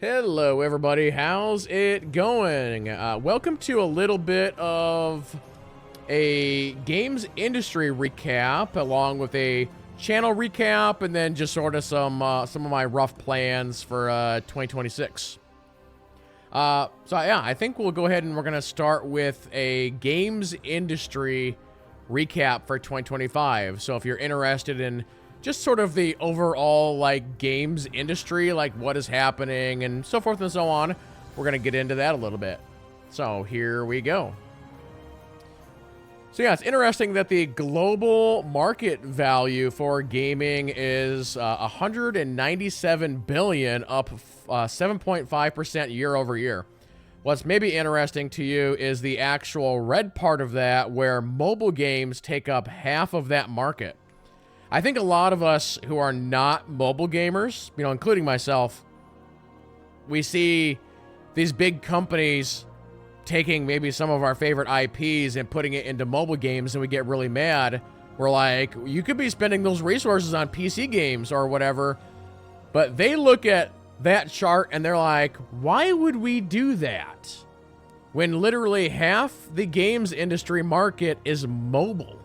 Hello, everybody. How's it going? Welcome to a little bit of a games industry recap, along with a channel recap, and then just sort of some of my rough plans for 2026. I think we'll go ahead and we're gonna start with a games industry recap for 2025. So if you're interested in just sort of the overall like games industry, like what is happening and so forth and so on, we're gonna get into that a little bit. So here we go. So yeah, it's interesting that the global market value for gaming is 197 billion, up 7.5% year over year. What's maybe interesting to you is the actual red part of that, where mobile games take up half of that market. I think a lot of us who are not mobile gamers, including myself, we see these big companies taking maybe some of our favorite IPs and putting it into mobile games, and we get really mad. We're like, you could be spending those resources on PC games or whatever. But they look at that chart and they're like, why would we do that when literally half the games industry market is mobile?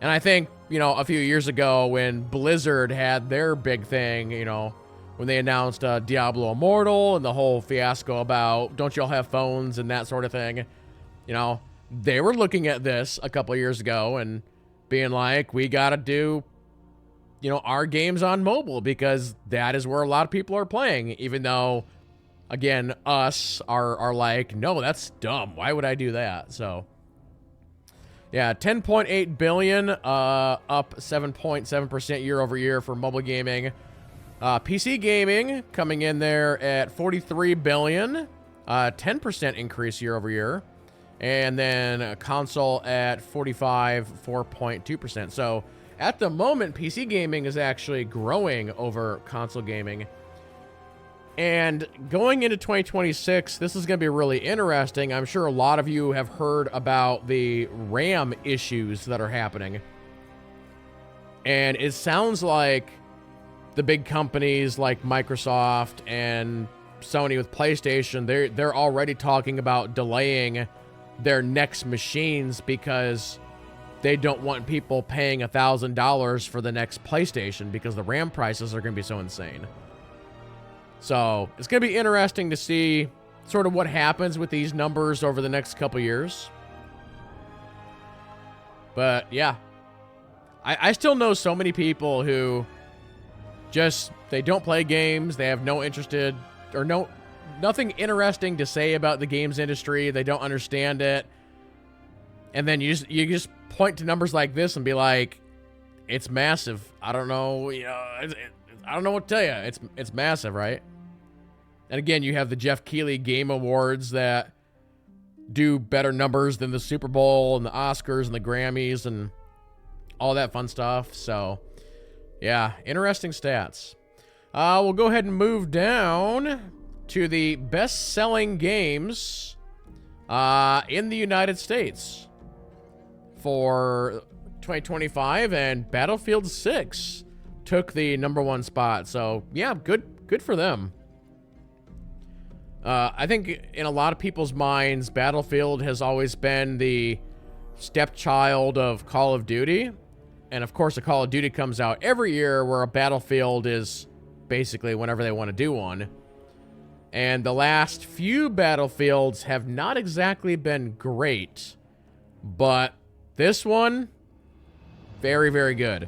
And I think, a few years ago when Blizzard had their big thing, when they announced Diablo Immortal and the whole fiasco about don't y'all have phones and that sort of thing, they were looking at this a couple of years ago and being like, we got to do, our games on mobile because that is where a lot of people are playing, even though, again, us are like, no, that's dumb. Why would I do that? So yeah, 10.8 billion, up 7.7% year over year for mobile gaming. PC gaming coming in there at 43 billion, 10% increase year over year. And then console at 4.2%. So at the moment, PC gaming is actually growing over console gaming. And going into 2026, this is going to be really interesting. I'm sure a lot of you have heard about the RAM issues that are happening. And it sounds like the big companies like Microsoft and Sony with PlayStation, they're already talking about delaying their next machines because they don't want people paying $1,000 for the next PlayStation because the RAM prices are going to be so insane. So it's going to be interesting to see sort of what happens with these numbers over the next couple years. But yeah, I still know so many people who they don't play games. They have nothing interesting to say about the games industry. They don't understand it. And then you just point to numbers like this and be like, it's massive. I don't know, I don't know what to tell you. It's massive, right? And again, you have the Jeff Keighley Game Awards that do better numbers than the Super Bowl and the Oscars and the Grammys and all that fun stuff. So yeah, interesting stats. We'll go ahead and move down to the best-selling games in the United States for 2025, and Battlefield 6 took the #1 spot. So yeah, good for them. I think in a lot of people's minds, Battlefield has always been the stepchild of Call of Duty. And of course, a Call of Duty comes out every year, where a Battlefield is basically whenever they want to do one. And the last few Battlefields have not exactly been great, but this one, very, very good.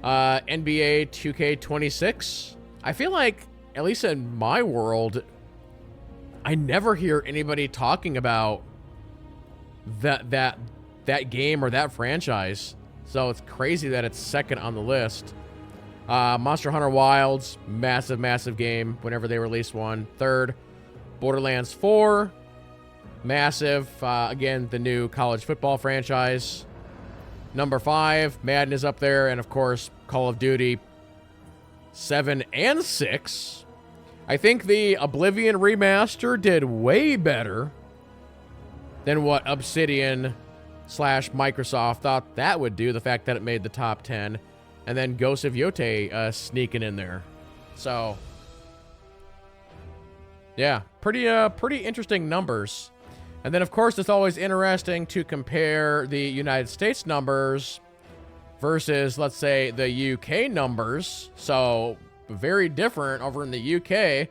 NBA 2K26. I feel like, at least in my world, I never hear anybody talking about that game or that franchise. So it's crazy that it's second on the list. Monster Hunter Wilds, massive game whenever they release one. Third, Borderlands 4, massive. Again, the new college football franchise. Number 5, Madden is up there. And of course, Call of Duty 7 and 6. I think the Oblivion remaster did way better than what Obsidian / Microsoft thought that would do. The fact that it made the top 10. And then Ghost of Yotei sneaking in there. So Yeah, pretty interesting numbers. And then, of course, it's always interesting to compare the United States numbers versus, let's say, the UK numbers. So, very different over in the UK.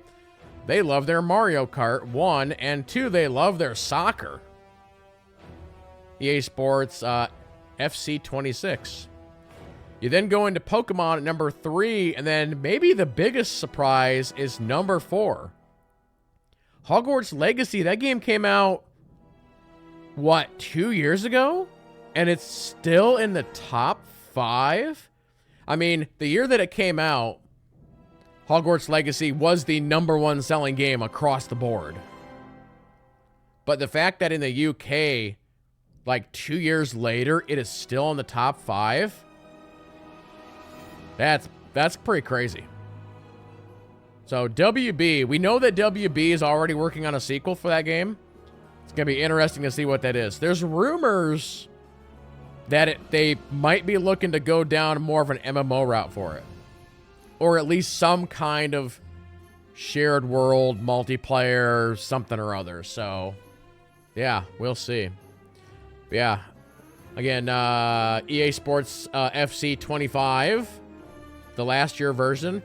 They love their Mario Kart, 1, and 2, they love their soccer. EA Sports FC 26. You then go into Pokemon at number 3, and then maybe the biggest surprise is number 4. Hogwarts Legacy, that game came out, what, 2 years ago? And it's still in the top 5? I mean, the year that it came out, Hogwarts Legacy was the #1 selling game across the board. But the fact that in the UK, like 2 years later, it is still in the top 5, that's pretty crazy. So WB, we know that WB is already working on a sequel for that game. It's going to be interesting to see what that is. There's rumors that they might be looking to go down more of an MMO route for it. Or at least some kind of shared world, multiplayer, something or other. So, yeah, we'll see. Yeah. Again, EA Sports FC 25, the last year version.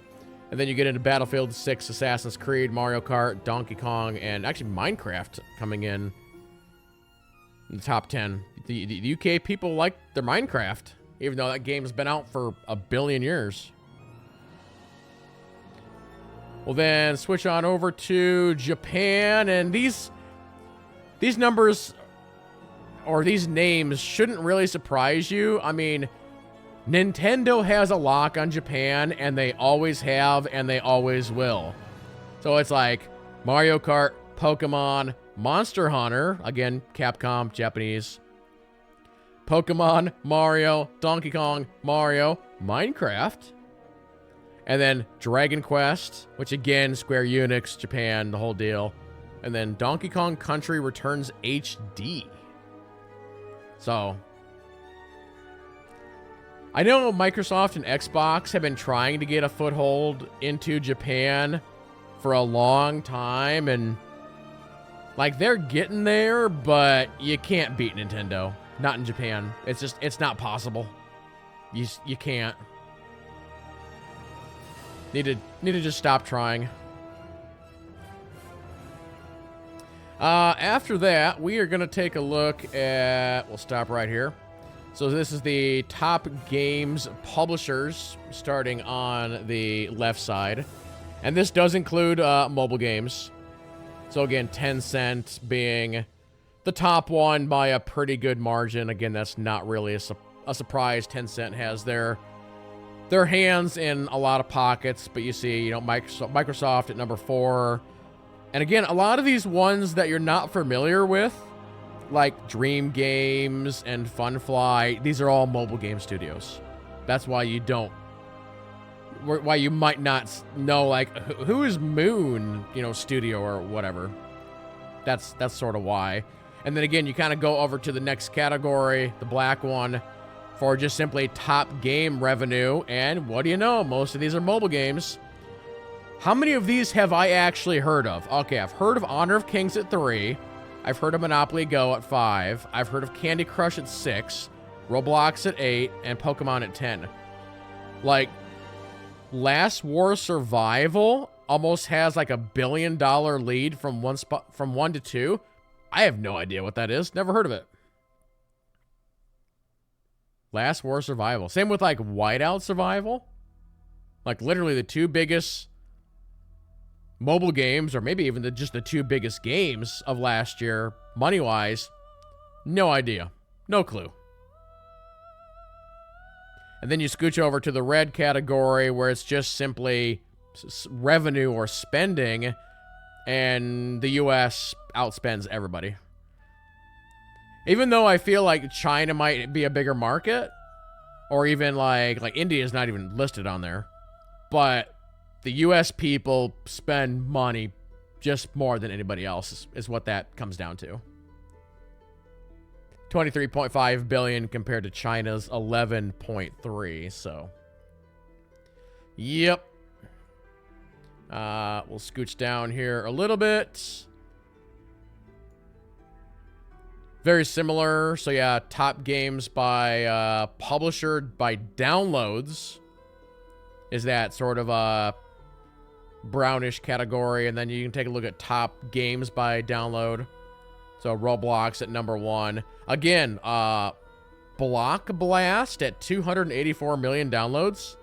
And then you get into Battlefield 6, Assassin's Creed, Mario Kart, Donkey Kong, and actually Minecraft coming in the top 10. The UK people like their Minecraft, even though that game's been out for a billion years. We'll then switch on over to Japan, and these numbers or these names shouldn't really surprise you. I mean, Nintendo has a lock on Japan, and they always have, and they always will. So it's like Mario Kart, Pokemon, Monster Hunter, again, Capcom, Japanese. Pokemon, Mario, Donkey Kong, Mario, Minecraft. And then Dragon Quest, which again, Square Enix, Japan, the whole deal. And then Donkey Kong Country Returns HD. So, I know Microsoft and Xbox have been trying to get a foothold into Japan for a long time, and like they're getting there, but you can't beat Nintendo. Not in Japan. It's not possible. You can't. Need to just stop trying. After that, we are going to take a look at, we'll stop right here. So this is the top games publishers starting on the left side. And this does include mobile games. So again, Tencent being the top one by a pretty good margin. Again, that's not really a surprise. Tencent has their hands in a lot of pockets, but you see, Microsoft at number 4. And again, a lot of these ones that you're not familiar with, like Dream Games and Funfly, these are all mobile game studios. That's why why you might not know, like, who is Moon, studio or whatever. That's sort of why. And then again, you kind of go over to the next category, the black one, for just simply top game revenue. And what do you know? Most of these are mobile games. How many of these have I actually heard of? Okay, I've heard of Honor of Kings at 3. I've heard of Monopoly Go at 5. I've heard of Candy Crush at 6. Roblox at 8. And Pokemon at 10. Like, Last War Survival almost has like $1 billion lead from 1 to 2. I have no idea what that is. Never heard of it. Last War Survival. Same with like Whiteout Survival. Like literally the two biggest mobile games, or maybe even just the two biggest games of last year, money-wise. No idea. No clue. And then you scooch over to the red category where it's just simply revenue or spending, and the US outspends everybody. Even though I feel like China might be a bigger market, or even like India is not even listed on there, but the US people spend money just more than anybody else is what that comes down to. 23.5 billion compared to China's 11.3. So, yep. We'll scooch down here a little bit. Very similar. So yeah, top games by publisher by downloads is that sort of a brownish category. And then you can take a look at top games by download. So Roblox at number 1. Again, Block Blast at 284 million downloads.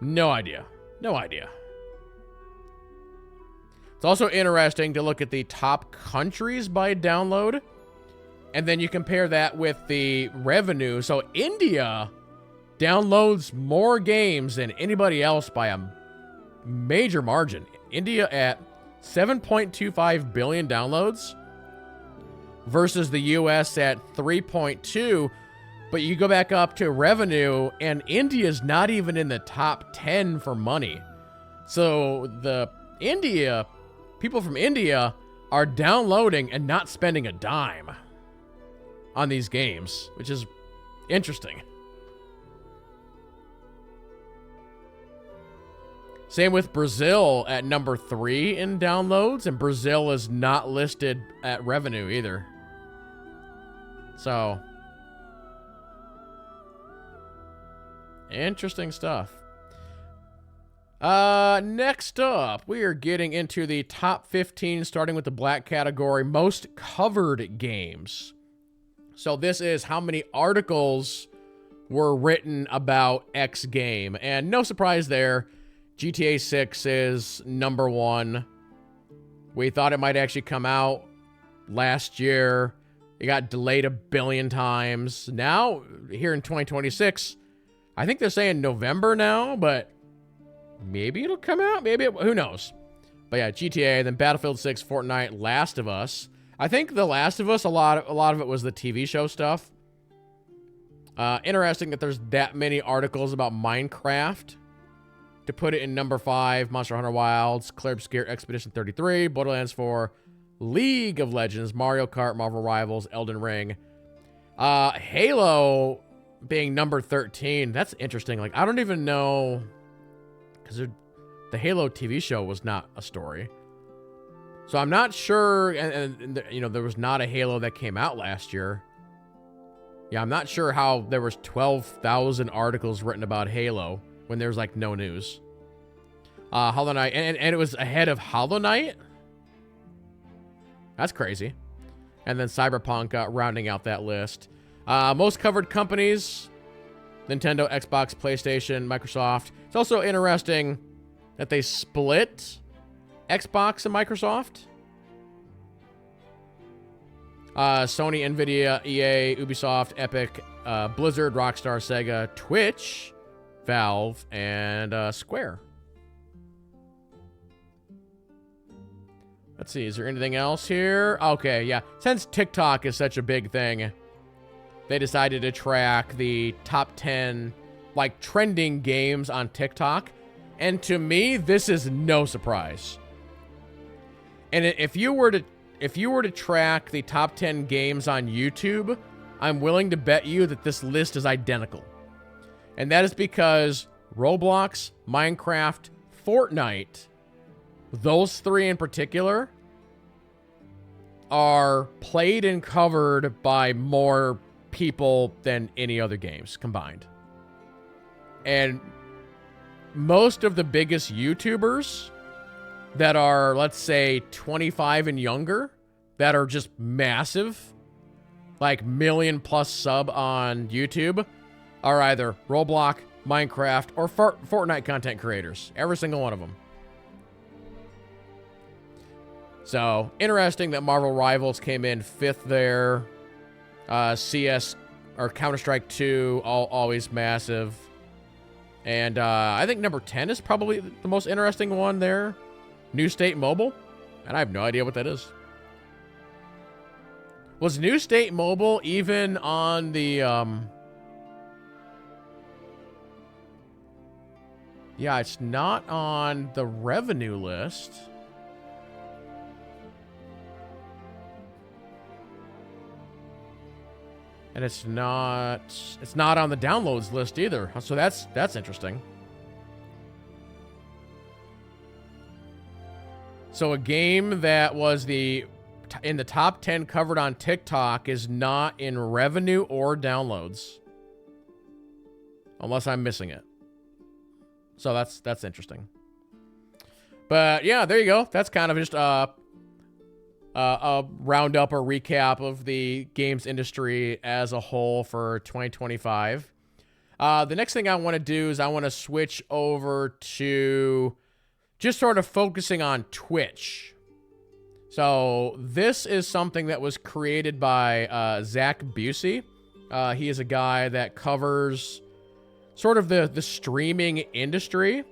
No idea. No idea. It's also interesting to look at the top countries by download, and then you compare that with the revenue. So India downloads more games than anybody else by a major margin. India at 7.25 billion downloads versus the US at 3.2. But you go back up to revenue, and India's not even in the top 10 for money. So the people from India are downloading and not spending a dime on these games, which is interesting. Same with Brazil at number 3 in downloads, and Brazil is not listed at revenue either. So, interesting stuff. Next up, we are getting into the top 15, starting with the black category, most covered games. So this is how many articles were written about X game. And no surprise there, GTA 6 is number 1. We thought it might actually come out last year. It got delayed 1 billion times. Now, here in 2026, I think they're saying November now, but maybe it'll come out. Who knows? But yeah, GTA, then Battlefield 6, Fortnite, Last of Us. I think The Last of Us, a lot of it was the TV show stuff. Interesting that there's that many articles about Minecraft. To put it in number 5, Monster Hunter Wilds, Clair Obscur Expedition 33, Borderlands 4, League of Legends, Mario Kart, Marvel Rivals, Elden Ring. Halo being number 13. That's interesting. Like, I don't even know, because the Halo TV show was not a story. So I'm not sure, and you know, there was not a Halo that came out last year. Yeah, I'm not sure how there was 12,000 articles written about Halo when there's like no news. Hollow Knight, and it was ahead of Hollow Knight? That's crazy. And then Cyberpunk rounding out that list. Most covered companies, Nintendo, Xbox, PlayStation, Microsoft. It's also interesting that they split Xbox and Microsoft. Sony, Nvidia, EA, Ubisoft, Epic, Blizzard, Rockstar, Sega, Twitch, Valve, and Square. Let's see, is there anything else here? Okay, yeah. Since TikTok is such a big thing, they decided to track the top 10, like, trending games on TikTok. And to me, this is no surprise. And if you were to track the top 10 games on YouTube, I'm willing to bet you that this list is identical. And that is because Roblox, Minecraft, Fortnite, those 3 in particular, are played and covered by more people than any other games combined. And most of the biggest YouTubers that are, let's say, 25 and younger, that are just massive, like million+ sub on YouTube, are either Roblox, Minecraft, or Fortnite content creators. Every single one of them. So, interesting that Marvel Rivals came in 5th there. CS, or Counter-Strike 2, always massive. And I think number 10 is probably the most interesting one there. New State Mobile. And I have no idea what that is. Was New State Mobile even on the... Yeah, it's not on the revenue list. And it's not on the downloads list either. So that's interesting. So a game that was in the top 10 covered on TikTok is not in revenue or downloads. Unless I'm missing it. So that's interesting. But yeah, there you go. That's kind of just a roundup or recap of the games industry as a whole for 2025. The next thing I want to do is I want to switch over to just sort of focusing on Twitch. So this is something that was created by Zach Busey. He is a guy that covers sort of the streaming industry.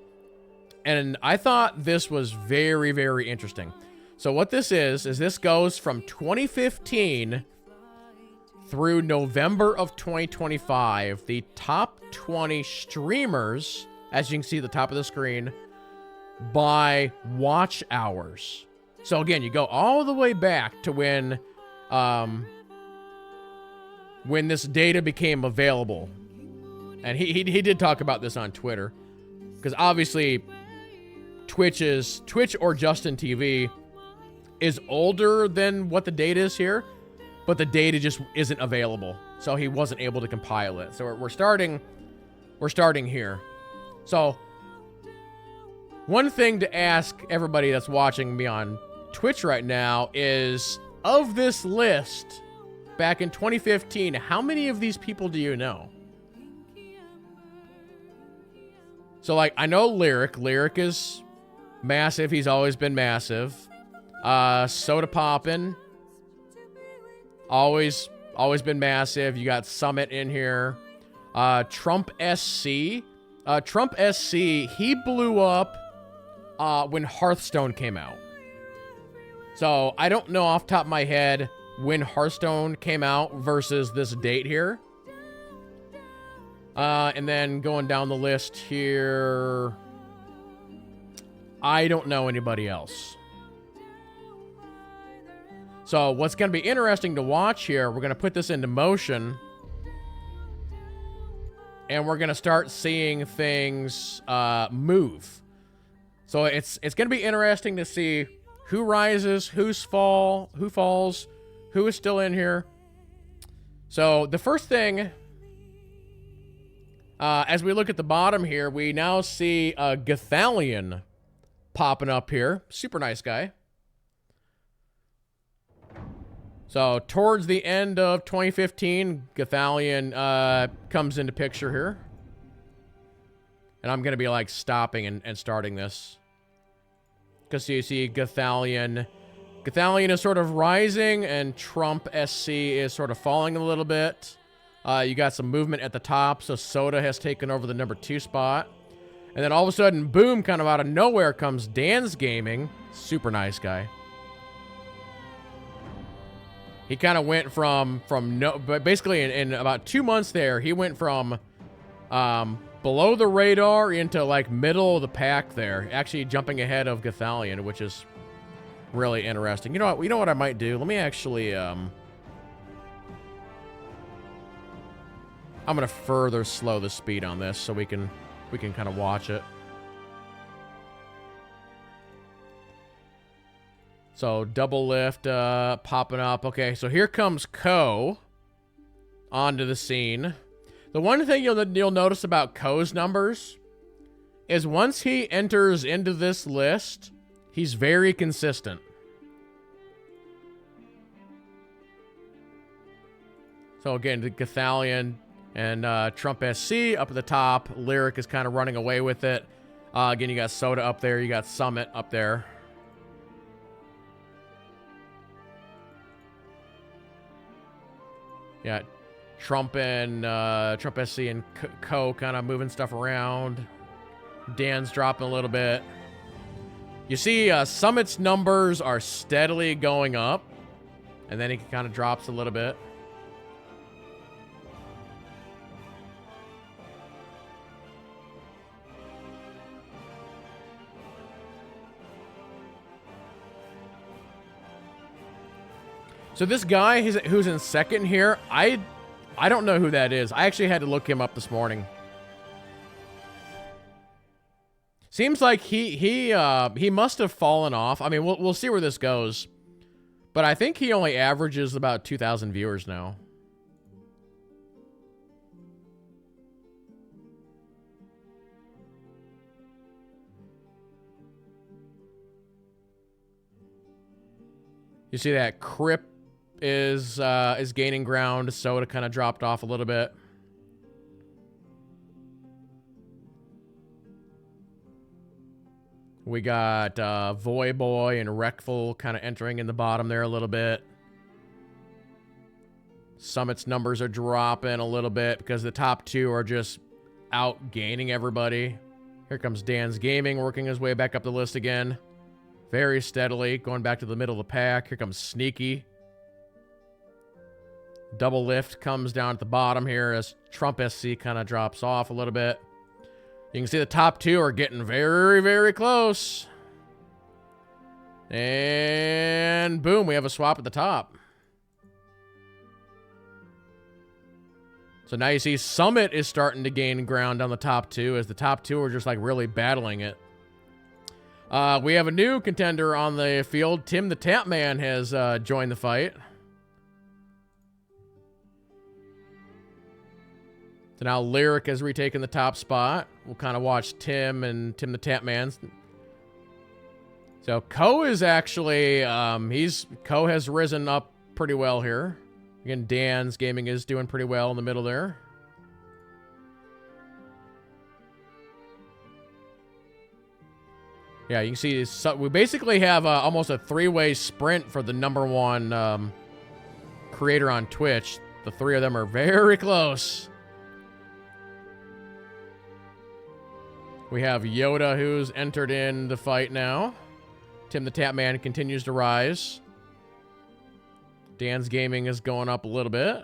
And I thought this was very, very interesting. So what this is this goes from 2015 through November of 2025. The top 20 streamers, as you can see at the top of the screen, by watch hours. So again, you go all the way back to when this data became available. And he did talk about this on Twitter. Because obviously, Twitch or Justin TV is older than what the data is here, but the data just isn't available. So he wasn't able to compile it. So we're starting here. So one thing to ask everybody that's watching me on Twitch right now is, of this list back in 2015, how many of these people do you know? So like, I know Lyric is massive. He's always been massive. Soda Poppin', always been massive. You got Summit in here. Trump SC. Trump SC, he blew up when Hearthstone came out. So I don't know off the top of my head when Hearthstone came out versus this date here. And then going down the list here, I don't know anybody else. So what's going to be interesting to watch here, we're going to put this into motion. And we're going to start seeing things move. So it's going to be interesting to see who rises, who falls, who is still in here. So the first thing, as we look at the bottom here, we now see Gothalion popping up here. Super nice guy. So towards the end of 2015, Gothalion comes into picture here. And I'm going to be like stopping and starting this. Because you see Gothalion. Gothalion is sort of rising and Trump SC is sort of falling a little bit. You got some movement at the top, so Soda has taken over the number 2 spot. And then all of a sudden, boom, kind of out of nowhere comes Dan's Gaming. Super nice guy. He kind of went from no, but basically in about 2 months there, he went from below the radar into like middle of the pack there, actually jumping ahead of Gothalion, which is really interesting. You know what I might do? Let me actually I'm gonna further slow the speed on this so we can kind of watch it. So double lift popping up. Okay, so here comes Ko onto the scene. The one thing you'll notice about Ko's numbers is once he enters into this list, he's very consistent. So again, the Gothalion and Trump SC up at the top. Lyric is kind of running away with it. Again, you got Soda up there. You got Summit up there. Yeah, Trump SC and Ko kind of moving stuff around. Dan's dropping a little bit. You see Summit's numbers are steadily going up. And then he kind of drops a little bit. So this guy who's in second here, I don't know who that is. I actually had to look him up this morning. Seems like he must have fallen off. I mean, we'll see where this goes. But I think he only averages about 2,000 viewers now. You see that Crip is gaining ground. Soda kind of dropped off a little bit. We got Voyboy and Wreckful kind of entering in the bottom there a little bit. Summit's numbers are dropping a little bit because the top two are just outgaining everybody. Here comes Dan's Gaming working his way back up the list again. Very steadily, going back to the middle of the pack. Here comes Sneaky. Double Lift comes down at the bottom here as Trump SC kind of drops off a little bit. You can see the top two are getting very, very close. And boom, we have a swap at the top. So now you see Summit is starting to gain ground on the top two as the top two are just like really battling it. We have a new contender on the field. Tim the Tapman has joined the fight. So now Lyric has retaken the top spot. We'll kind of watch Tim and Tim the Tapman. So Ko is actually, Ko has risen up pretty well here. Again, Dan's Gaming is doing pretty well in the middle there. Yeah, you can see so we basically have almost a three-way sprint for the #1 creator on Twitch. The three of them are very close. We have Yoda, who's entered in the fight now. Tim the Tapman continues to rise. Dan's Gaming is going up a little bit.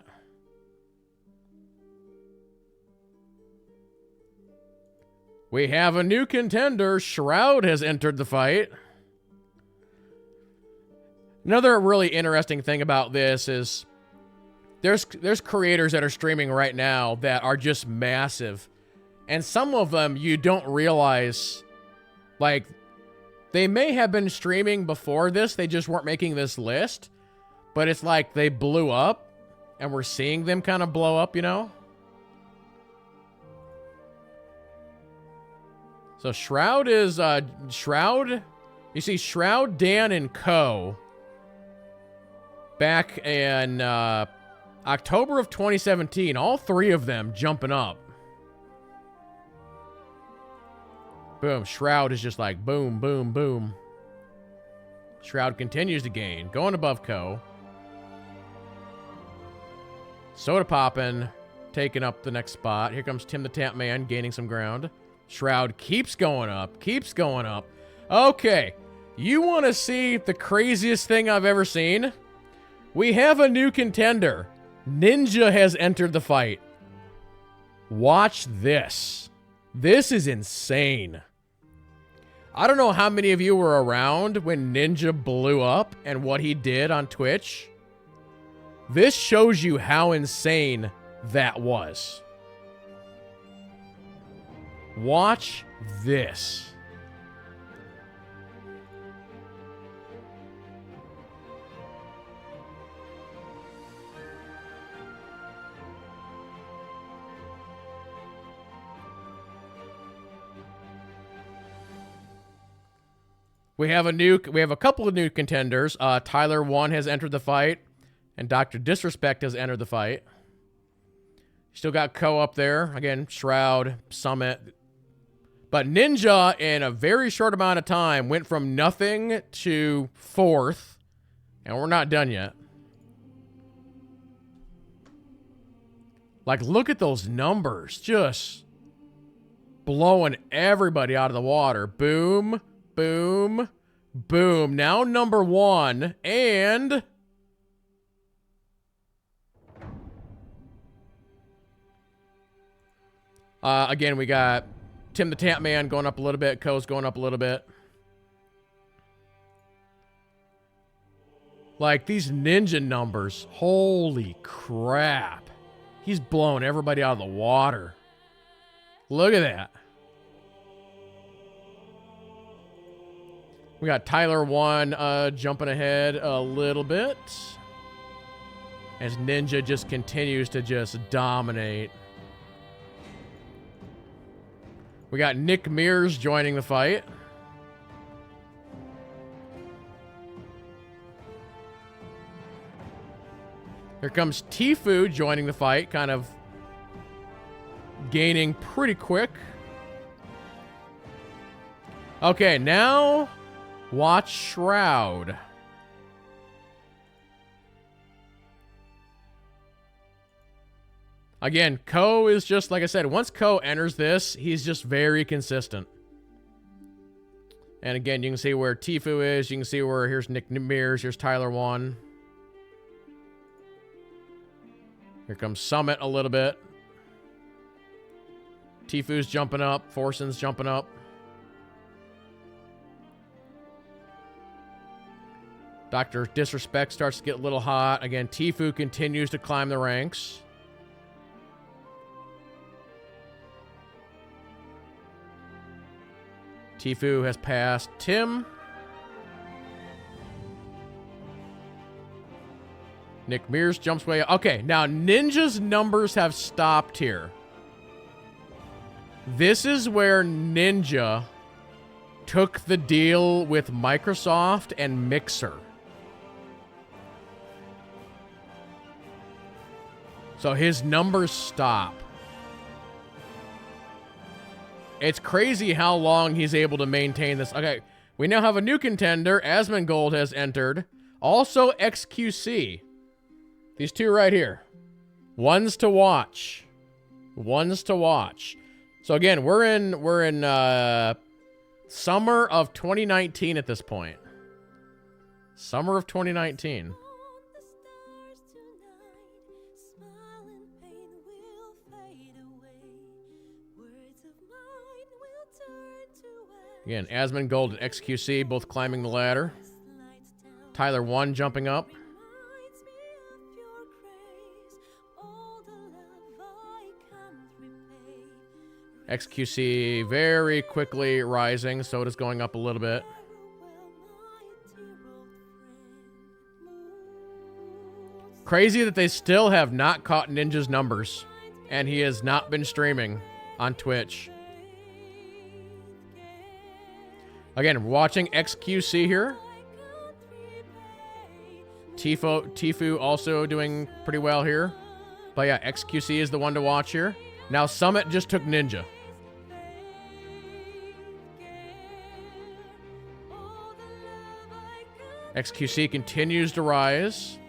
We have a new contender. Shroud has entered the fight. Another really interesting thing about this is there's creators that are streaming right now that are just massive. And some of them you don't realize, like, they may have been streaming before this, they just weren't making this list. But it's like they blew up, and we're seeing them kind of blow up, you know? So Shroud is, you see Shroud, Dan, and Ko back in October of 2017. All three of them jumping up. Boom. Shroud is just like boom, boom, boom. Shroud continues to gain. Going above Ko. Soda poppin'. Taking up the next spot. Here comes Tim the Tapman gaining some ground. Shroud keeps going up. Keeps going up. Okay. You want to see the craziest thing I've ever seen? We have a new contender. Ninja has entered the fight. Watch this. This is insane. I don't know how many of you were around when Ninja blew up and what he did on Twitch. This shows you how insane that was. Watch this. We have a couple of new contenders. Tyler 1 has entered the fight, and Dr. Disrespect has entered the fight. Still got Ko up there. Again, Shroud, Summit. But Ninja, in a very short amount of time, went from nothing to 4th, and we're not done yet. Like, look at those numbers. Just blowing everybody out of the water. Boom. Boom. Boom. Now #1. And again, we got Tim the Tapman going up a little bit. Ko's going up a little bit. Like, these Ninja numbers. Holy crap. He's blowing everybody out of the water. Look at that. We got Tyler 1 jumping ahead a little bit. As Ninja just continues to just dominate. We got Nick Mears joining the fight. Here comes Tfue joining the fight, kind of gaining pretty quick. Okay, now watch Shroud. Again, Ko is just, like I said, once Ko enters this, he's just very consistent. And again, you can see where Tfue is. You can see where here's Nick Mears. Here's Tyler 1. Here comes Summit a little bit. Tfue's jumping up. Forsen's jumping up. Dr. Disrespect starts to get a little hot. Again, Tfue continues to climb the ranks. Tfue has passed Tim. Nick Mears jumps way up. Okay, now Ninja's numbers have stopped here. This is where Ninja took the deal with Microsoft and Mixer. So his numbers stop. It's crazy how long he's able to maintain this. Okay, we now have a new contender. Asmongold has entered. Also XQC. These two right here. Ones to watch. Ones to watch. So again, we're in summer of 2019 at this point. Summer of 2019. Again, Asmongold and XQC both climbing the ladder. Tyler 1 jumping up. XQC very quickly rising. Soda's going up a little bit. Crazy that they still have not caught Ninja's numbers. And he has not been streaming on Twitch. Again, we're watching XQC here. Tfue also doing pretty well here. But yeah, XQC is the one to watch here. Now Summit just took Ninja. XQC continues to rise.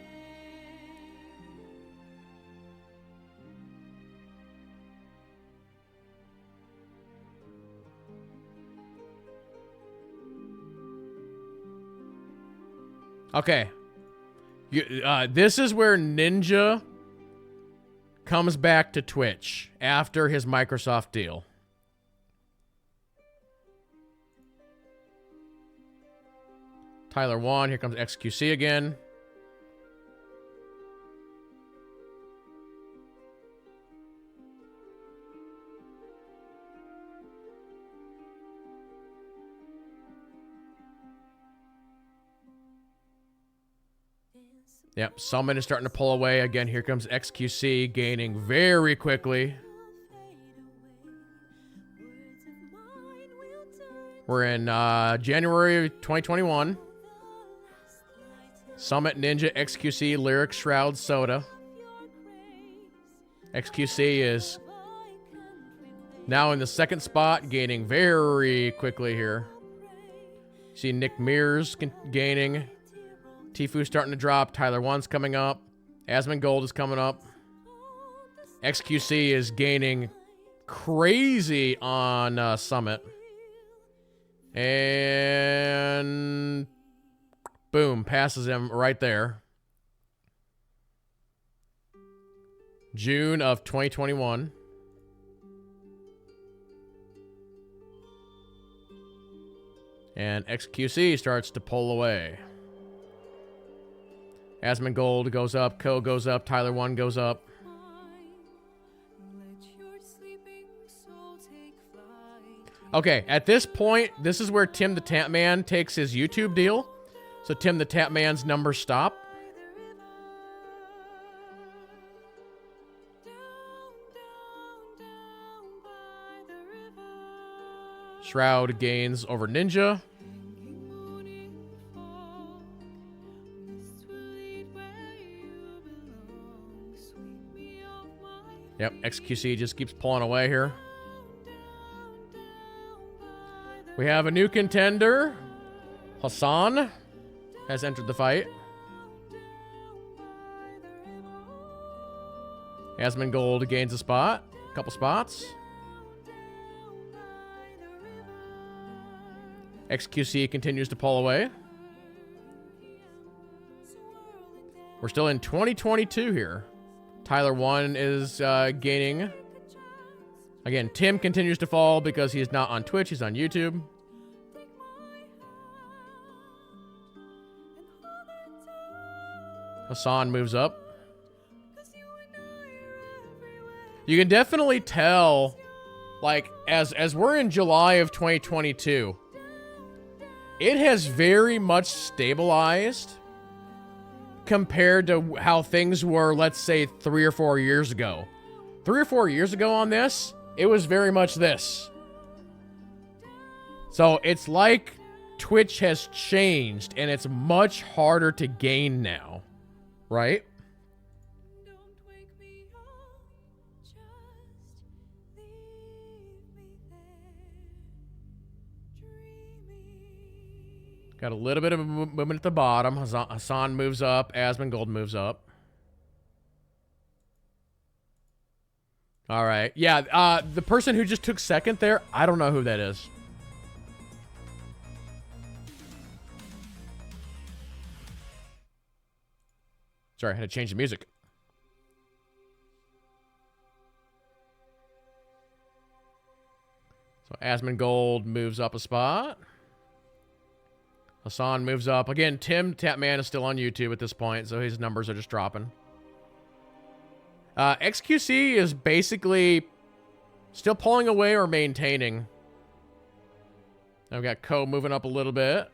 Okay. This is where Ninja comes back to Twitch after his Microsoft deal. Tyler 1, here comes XQC again. Yep, Summit is starting to pull away. Again, here comes XQC gaining very quickly. We're in January 2021. Summit, Ninja, XQC, Lyric, Shroud, Soda. XQC is now in the second spot, gaining very quickly here. See Nick Mears gaining. Tfue starting to drop. Tyler 1's coming up. Asmongold is coming up. XQC is gaining crazy on Summit. And boom, passes him right there. June of 2021. And XQC starts to pull away. Asmongold goes up, Ko goes up, Tyler 1 goes up. Okay, at this point, this is where Tim the Tap Man takes his YouTube deal. So Tim the Tap Man's numbers stop. Shroud gains over Ninja. Yep, XQC just keeps pulling away here. We have a new contender. Hassan has entered the fight. Asmongold gains a spot. A couple spots. XQC continues to pull away. We're still in 2022 here. Tyler 1 is gaining. Again, Tim continues to fall because he is not on Twitch. He's on YouTube. Hassan moves up. You can definitely tell, like, as we're in July of 2022, it has very much stabilized compared to how things were, let's say, 3 or 4 years ago. 3 or 4 years ago on this, it was very much this. So it's like Twitch has changed and it's much harder to gain now, right? Got a little bit of a movement at the bottom. Hassan moves up. Asmongold moves up. All right. Yeah, the person who just took second there, I don't know who that is. Sorry, I had to change the music. So Asmongold moves up a spot. Hassan moves up. Again, Tim Tapman is still on YouTube at this point, so his numbers are just dropping. XQC is basically still pulling away or maintaining. I've got Ko moving up a little bit.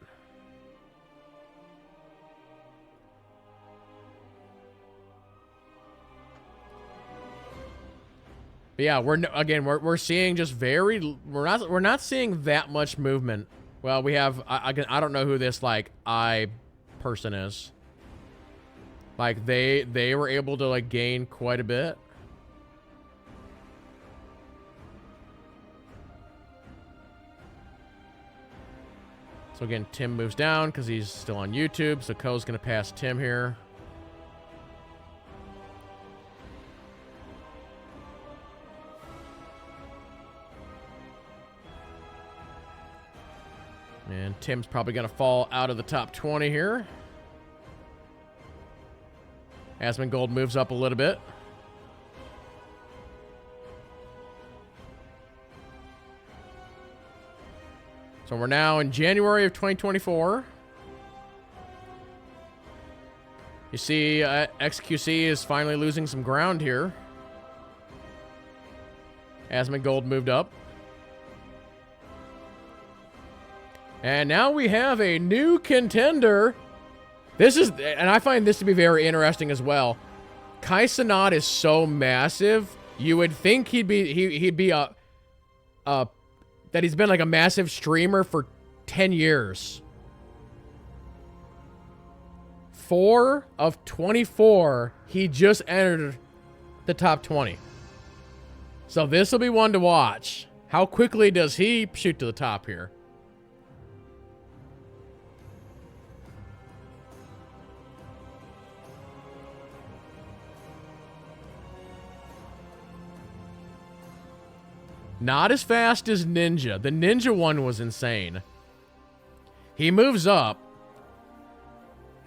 But yeah, we're seeing just we're not seeing that much movement. Well, we have, I don't know who this, like, I person is. Like, they were able to, like, gain quite a bit. So, again, Tim moves down because he's still on YouTube. So, Ko's going to pass Tim here. And Tim's probably going to fall out of the top 20 here. Asmongold moves up a little bit. So we're now in January of 2024. You see, XQC is finally losing some ground here. Asmongold moved up. And now we have a new contender. This is, and I find this to be very interesting as well. Kai Cenat is so massive. You would think he'd be that he's been like a massive streamer for 10 years. 4 of 24, he just entered the top 20. So this will be one to watch. How quickly does he shoot to the top here? Not as fast as Ninja. The Ninja one was insane. He moves up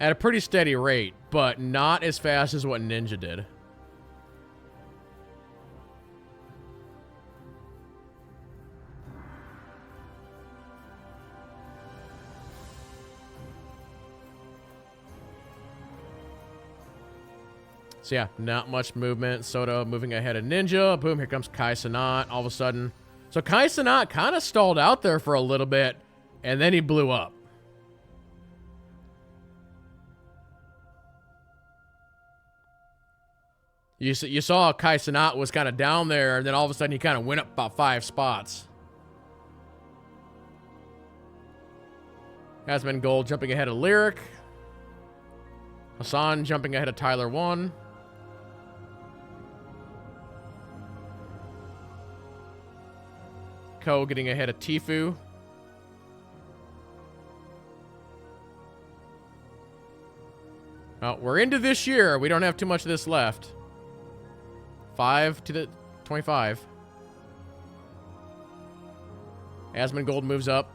at a pretty steady rate, but not as fast as what Ninja did. So yeah, not much movement. Soda moving ahead of Ninja. Boom, here comes Kai Cenat. All of a sudden, So Kai Cenat kind of stalled out there for a little bit, and then he blew up. You saw Kai Cenat was kind of down there, and then all of a sudden he kind of went up about 5 spots. Asmongold jumping ahead of Lyric. Hassan jumping ahead of Tyler 1. Ko getting ahead of Tfue. Oh, we're into this year. We don't have too much of this left. 5 to the 25. Asmongold moves up.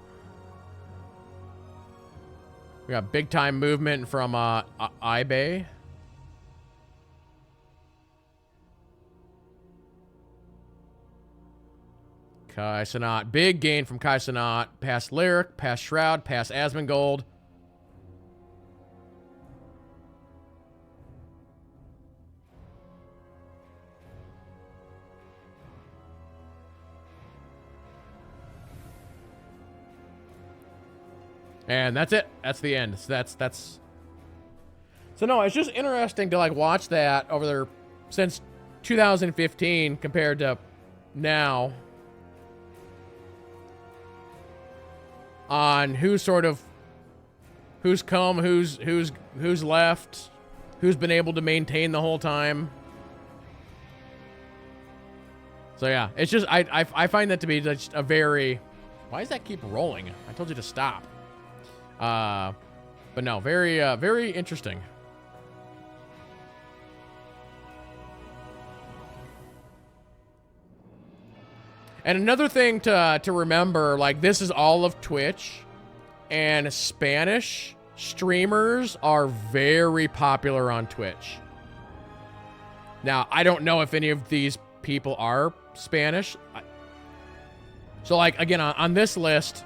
We got big time movement from Ibe. Kai Cenat. Big gain from Kai Cenat. Past Lyric, past Shroud, past Asmongold. And that's it. That's the end. So that's. So no, it's just interesting to like watch that over there since 2015 compared to now. On who's come, who's left, who's been able to maintain the whole time. So yeah, it's just I find that to be just a very. Why does that keep rolling? I told you to stop. But no, very interesting. And another thing to remember, like, this is all of Twitch, and Spanish streamers are very popular on Twitch. Now, I don't know if any of these people are Spanish. So, like, again, on this list,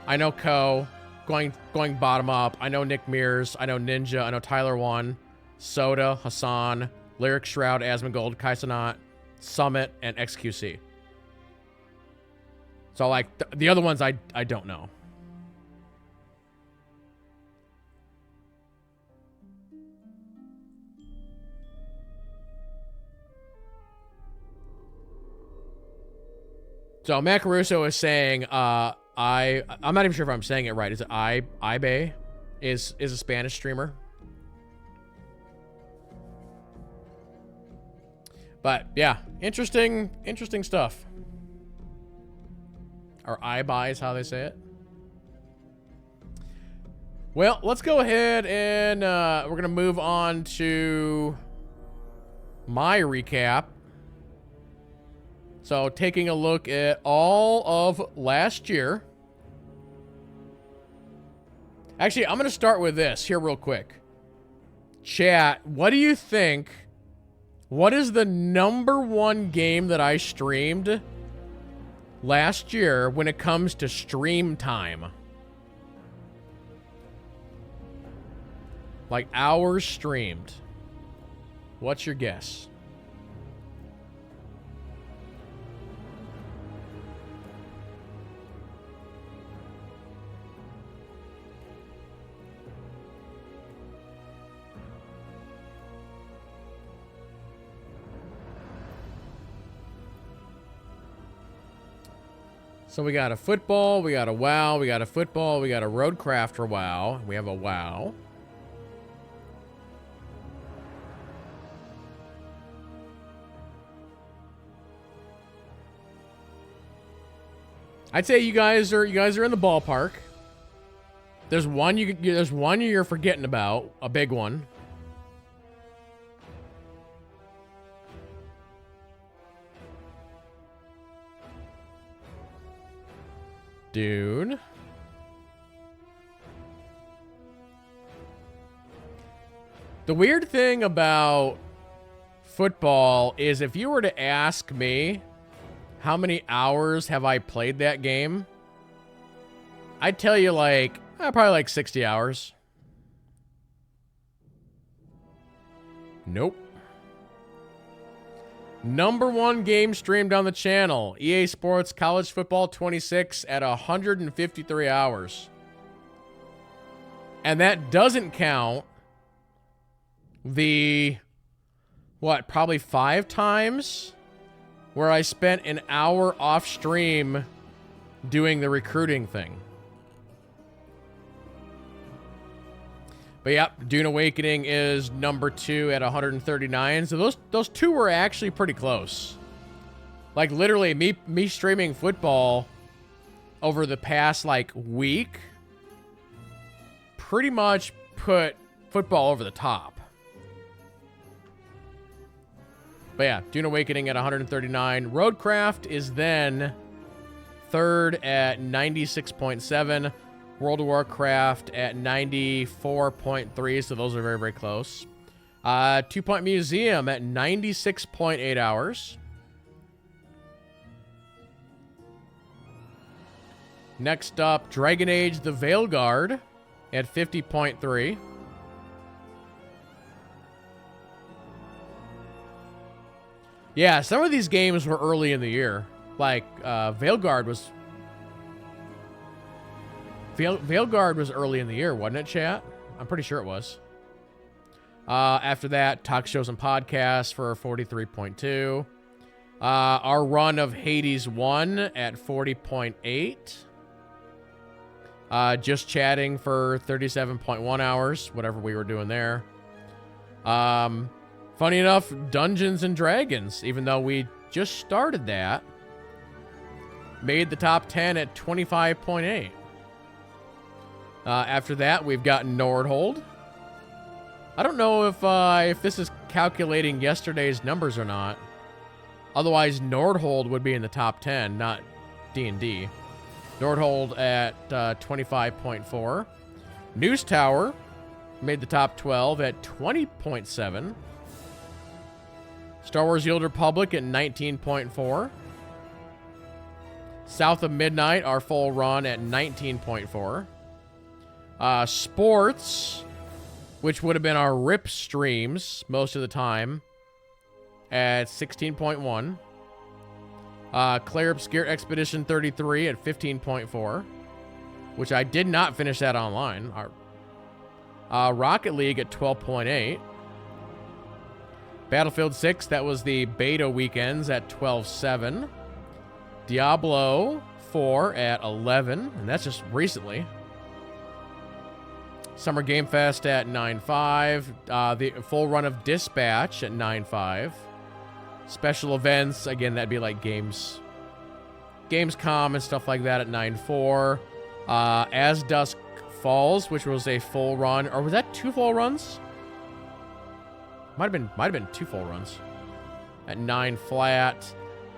I know Ko, going bottom up. I know Nick Mears. I know Ninja. I know Tyler 1, Soda, Hassan, Lyric, Shroud, Asmongold, Kai Cenat, Summit, and XQC. So, like, the other ones I don't know. So, Matt Caruso is saying, I'm not even sure if I'm saying it right. Is it Ibe is a Spanish streamer? But, yeah, interesting stuff. Or Ibe is how they say it. Well, let's go ahead and we're going to move on to my recap. So, taking a look at all of last year. Actually, I'm going to start with this here real quick. Chat, what do you think? What is the #1 game that I streamed last year when it comes to stream time? Like hours streamed. What's your guess? So we got a football, we got a WoW, we got a football, we got a Roadcrafter WoW, we have a WoW. I'd say you guys are in the ballpark. There's one you're forgetting about, a big one. Dude. The weird thing about football is if you were to ask me how many hours have I played that game, I'd tell you like, probably like 60 hours. Nope. #1 game streamed on the channel, EA Sports College Football 26 at 153 hours. And that doesn't count the, probably 5 times where I spent an hour off stream doing the recruiting thing. But yep, Dune Awakening is #2 at 139. So those two were actually pretty close. Like literally me streaming football over the past like week pretty much put football over the top. But yeah, Dune Awakening at 139. Roadcraft is then 3rd at 96.7. World of Warcraft at 94.3, so those are very, very close. 2 Point Museum at 96.8 hours. Next up, Dragon Age The Veilguard at 50.3. Yeah, some of these games were early in the year. Like, Veilguard was early in the year, wasn't it, chat? I'm pretty sure it was. After that, talk shows and podcasts for 43.2. Our run of Hades 1 at 40.8. Just chatting for 37.1 hours, whatever we were doing there. Funny enough, Dungeons and Dragons, even though we just started that, made the top 10 at 25.8. After that, we've got Nordhold. I don't know if this is calculating yesterday's numbers or not. Otherwise, Nordhold would be in the top 10, not D&D. Nordhold at 25.4. News Tower made the top 12 at 20.7. Star Wars The Old Republic at 19.4. South of Midnight, our full run at 19.4. Sports, which would have been our RIP streams most of the time, at 16.1. Claire Obscure Expedition 33 at 15.4, which I did not finish that online. Rocket League at 12.8. Battlefield 6, that was the beta weekends at 12.7. Diablo 4 at 11, and that's just recently. Summer Game Fest at 9.5. The full run of Dispatch at 9.5. Special events, again, that'd be like Gamescom and stuff like that at 9.4. As Dusk Falls, which was a full run, or was that 2 full runs? Might have been 2 full runs at 9 flat.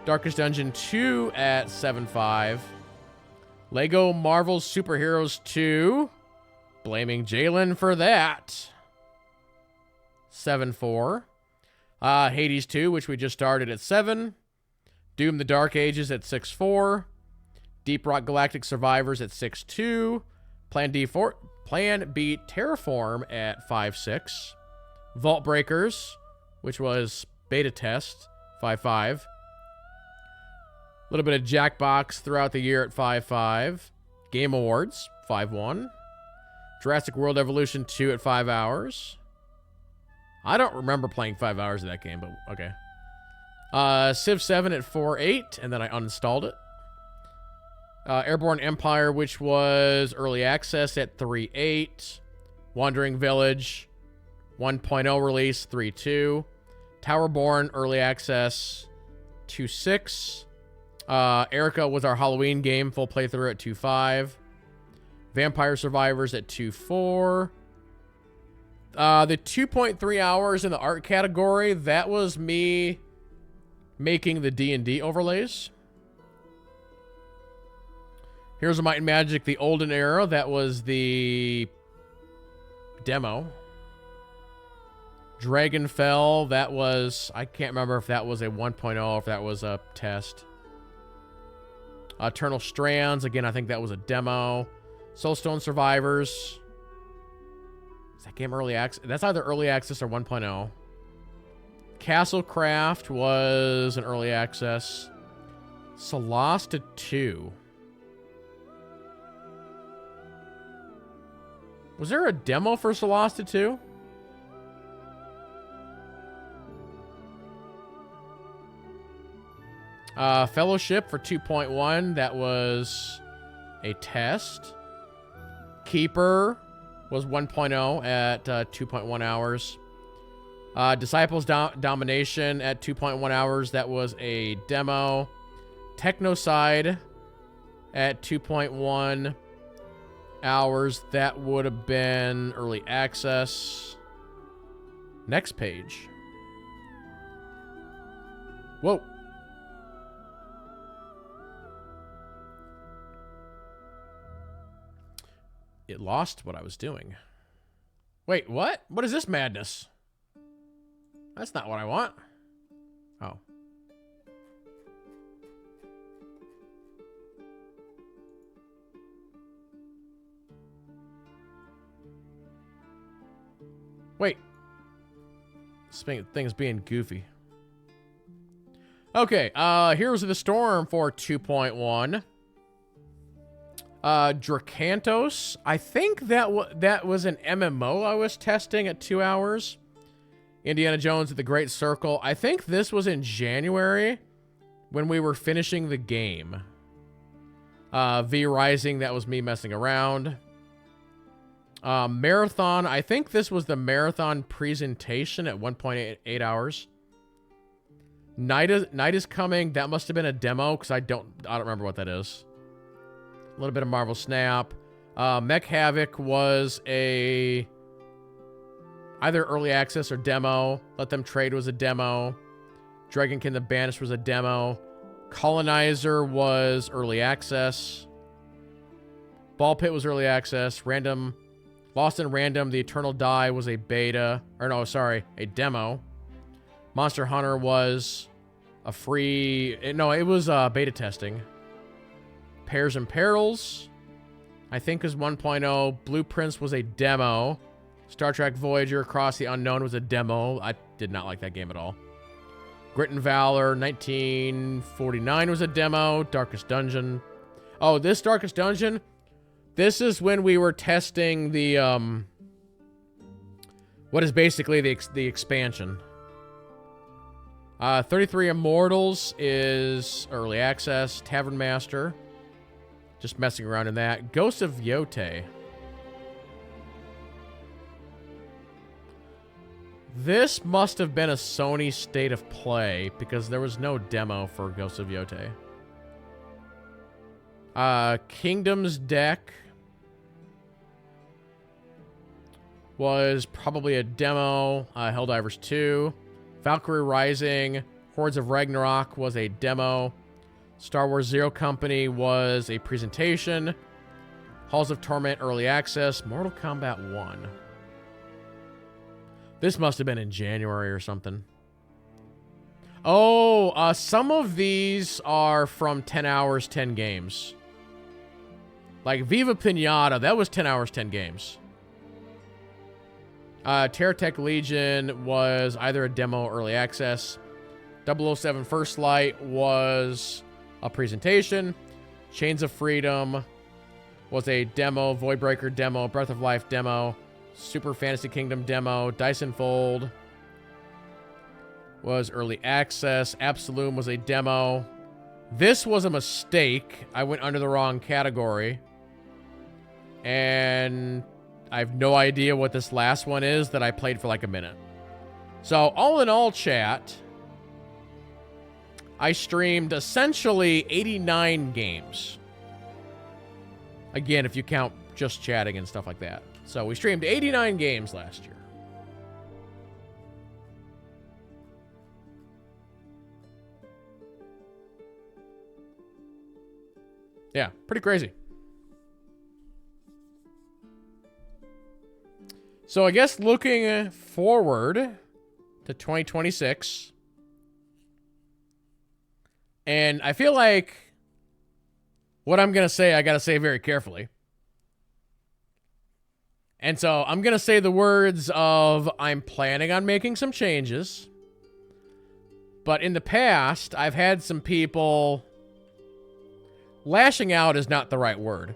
Darkest Dungeon 2 at 7.5. Lego Marvel Superheroes 2. Blaming Jalen for that. 7.4. Hades 2, which we just started at 7. Doom the Dark Ages at 6.4. Deep Rock Galactic Survivors at 6.2. Plan B Terraform at 5.6. Vault Breakers, which was beta test, 5.5. A little bit of Jackbox throughout the year at 5.5. Game Awards, 5.1. Jurassic World Evolution 2 at 5 hours. I don't remember playing 5 hours of that game, but okay. Civ 7 at 4.8, and then I uninstalled it. Airborne Empire, which was early access at 3.8. Wandering Village 1.0 release 3.2. Towerborn early access 2.6. Erica was our Halloween game, full playthrough at 2.5. Vampire Survivors at 2.4. The 2.3 hours in the art category, that was me making the D&D overlays. Heroes of Might and Magic, the Olden Era, that was the demo. Dragonfell, that was, I can't remember if that was a 1.0 or if that was a test. Eternal Strands, again, I think that was a demo. Soulstone Survivors. Is that game early access? That's either early access or 1.0. Castlecraft was an early access. Solasta 2. Was there a demo for Solasta 2? Fellowship for 2.1. That was a test. Keeper was 1.0 at 2.1 hours. Disciples Domination at 2.1 hours. That was a demo. Technocide at 2.1 hours. That would have been early access. Next page. Whoa. It lost what I was doing. Wait, what? What is this madness? That's not what I want. Oh. Wait. This thing's being goofy. Okay, Heroes of the Storm for 2.1. Dracantos. I think that was an MMO I was testing at 2 hours. Indiana Jones at the Great Circle. I think this was in January when we were finishing the game. V Rising, that was me messing around. Marathon. I think this was the Marathon presentation at 1.8 hours. Night is Coming. That must have been a demo because I don't remember what that is. A little bit of Marvel Snap. Mech Havoc was either early access or demo. Let Them Trade was a demo. Dragonkin the Banished was a demo. Colonizer was early access. Ball Pit was early access. Lost in Random, The Eternal Die was a beta. Or no, sorry, a demo. Monster Hunter was a free... No, it was beta testing. Pairs and Perils, I think, is 1.0. Blueprints was a demo. Star Trek Voyager Across the Unknown was a demo. I did not like that game at all. Grit and Valor 1949 was a demo. Darkest Dungeon. Oh, this Darkest Dungeon, this is when we were testing the, what is basically the expansion. 33 Immortals is early access. Tavern Master. Just messing around in that. Ghosts of Yotei. This must have been a Sony State of Play because there was no demo for Ghosts of Yotei. Kingdom's Deck was probably a demo. Helldivers 2. Valkyrie Rising. Hordes of Ragnarok was a demo. Star Wars Zero Company was a presentation. Halls of Torment early access. Mortal Kombat 1. This must have been in January or something. Oh, some of these are from 10 hours, 10 games. Like Viva Pinata, that was 10 hours, 10 games. Terratech Legion was either a demo or early access. 007 First Light was a presentation. Chains of Freedom was a demo. Voidbreaker demo. Breath of Life demo. Super Fantasy Kingdom demo. Dyson Fold was early access. Absolume was a demo. This was a mistake. I went under the wrong category. And I have no idea what this last one is that I played for like a minute. So, all in all, chat, I streamed essentially 89 games. Again, if you count just chatting and stuff like that. So we streamed 89 games last year. Yeah, pretty crazy. So I guess looking forward to 2026... And I feel like what I'm going to say, I got to say very carefully. And so I'm going to say the words of I'm planning on making some changes. But in the past, I've had some people... Lashing out is not the right word.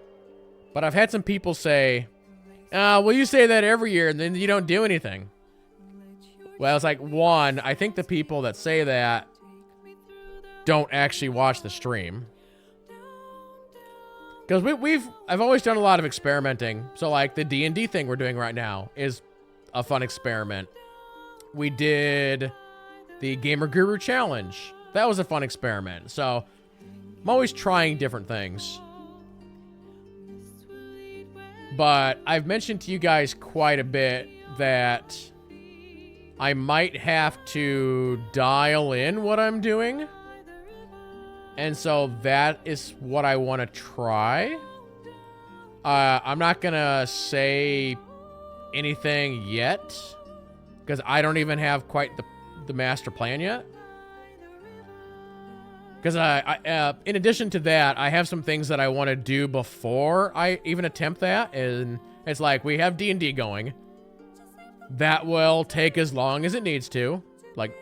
But I've had some people say, well, you say that every year and then you don't do anything. Well, it's like, one, I think the people that say that don't actually watch the stream. Because I've always done a lot of experimenting. So like the D&D thing we're doing right now is a fun experiment. We did the Gamer Guru Challenge. That was a fun experiment. So I'm always trying different things. But I've mentioned to you guys quite a bit that I might have to dial in what I'm doing. And so that is what I want to try. I'm not going to say anything yet, because I don't even have quite the master plan yet. Because in addition to that, I have some things that I want to do before I even attempt that. And it's like, we have D&D going. That will take as long as it needs to. Like,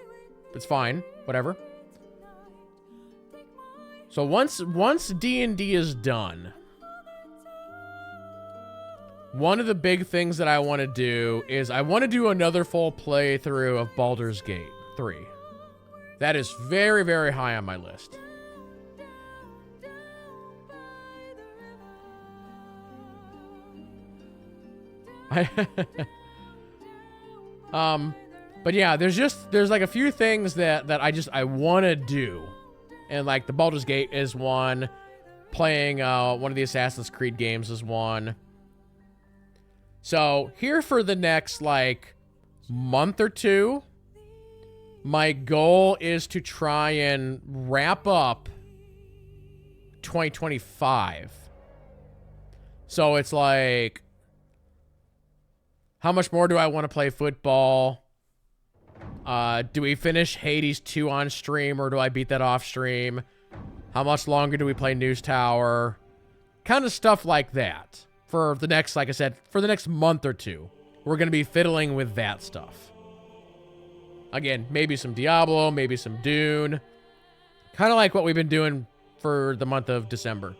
it's fine. Whatever. So once D&D is done, one of the big things that I want to do is I want to do another full playthrough of Baldur's Gate 3. That is very, very high on my list. But yeah, there's like a few things that I want to do. And like the Baldur's Gate is one. Playing one of the Assassin's Creed games is one. So here for the next like month or two, my goal is to try and wrap up 2025. So it's like, how much more do I want to play football? Do we finish Hades 2 on stream, or do I beat that off stream? How much longer do we play News Tower? Kind of stuff like that. For the next, like I said, for the next month or two, we're going to be fiddling with that stuff. Again, maybe some Diablo, maybe some Dune. Kind of like what we've been doing for the month of December.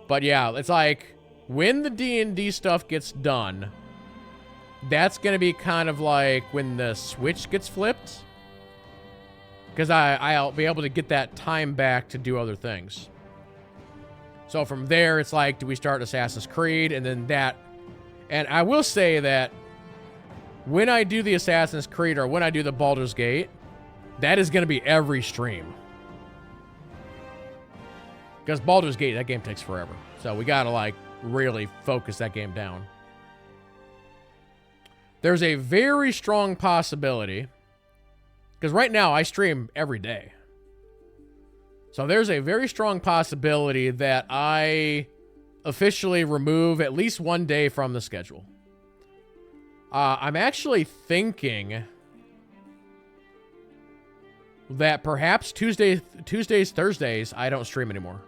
But yeah, it's like, when the D&D stuff gets done, that's going to be kind of like when the switch gets flipped. Because I'll be able to get that time back to do other things. So from there, it's like, do we start Assassin's Creed? And then that... And I will say that when I do the Assassin's Creed or when I do the Baldur's Gate, that is going to be every stream. Because Baldur's Gate, that game takes forever. So we got to like really focus that game down. There's a very strong possibility, because right now I stream every day. So there's a very strong possibility that I officially remove at least one day from the schedule. I'm actually thinking that perhaps Tuesdays, Thursdays, I don't stream anymore.